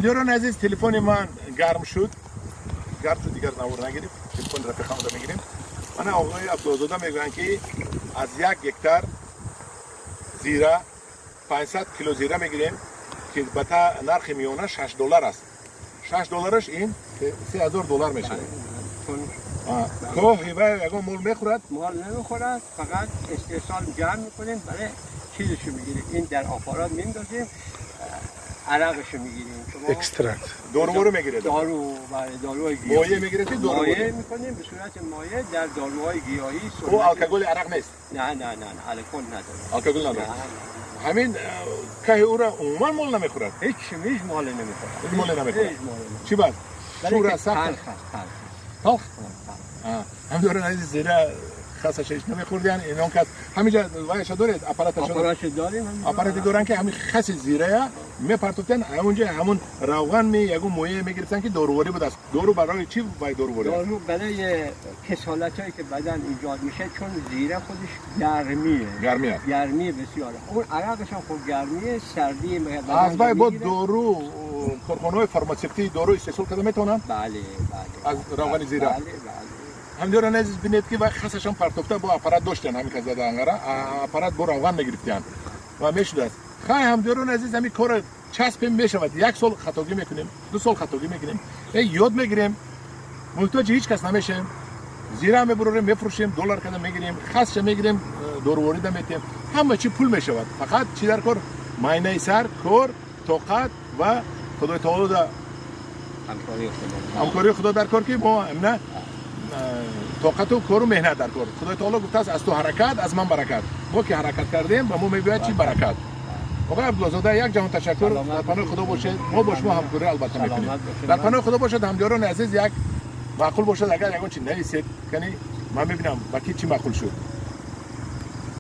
دیاران عزیز تلفن من گرم شد دیگر نور نگیریم تلفن رفیقام رو میگیریم. من آقای عبدالزاده میگن که از 1 هکتار زیره 500 کیلو زیره میگیریم که بتا نرخ میونه $6 است. $6 این $3000 میشه. کوه هیوه اگه مول میخورد؟ مال نمیخورد، فقط استحصال جمع میکنیم برای چیزشو میگیریم. این در آپارات میندازیم، عرقشو میگیریم. اکسترکت دارو میگیره. داروهای گیاهی. مایع میگیره که دارو مایع میکنیم به صورت مایع در داروهای گیاهی. او الکل عرق نیست. نه الکل نداره. الکل نداره. همین که او را عموما مال نمیخورد. هیچ مال نمیخورد. چی بعد؟ شور سخت. تلخ. هم داره زیره خاصش نمیخورد. یعنی اینا کس همینجا وایش دارید آپاراتش داریم. آپاراتی دارن که همین خاص زیره میپرتوتن اونجا همون روغن می یگو مویه میگرفتن که داروواری بود است. دارو برای چی باید داروواری؟ دارو برای کسالتایی که بدن ایجاد میشه، چون زیره خودش گرمی بسیاره. اون عرقش هم خود گرمیه، سردی بدن از باید با دارو کارخانه‌های فارماسیوتی دارو استحصال کرده میتونن؟ بله از روغن زیره. بله هم دیاران عزیز بینید که وقت خاصش هم پرتوفته با آپارات داشتن همین که زده انگاره آپارات با روغن نگرفتن و میشد است. خواهی هم دیاران عزیز همین کار چسب میشود. 1 سال خطاگی میکنیم، 2 سال خطاگی میکنیم، یاد میگیریم، محتاج هیچ کس نمیشیم. زیره میبریم میفروشیم، دلار کردن میگیریم، خاصش میگیریم، داروواری دم میتیم، همه چی پول میشود. فقط چی در کار؟ ماینه سر، کار، طاقت و خدای تعالی در همکاری خدا در کار که ما نه طاقت و کار و مهنت در کار. خدای تعالی گفته است از تو حرکت از من برکت. ما که حرکت کردیم به ما میگوید چی برکت. آقای عبدالزاده یک جهان تشکر. در پناه خدا باشید. ما با شما همکاری البته میکنیم. در پناه خدا باشید. همدیاران عزیز یک معقول باشد اگر یگان چی نویسید کنی من ببینم با کی چی معقول شد.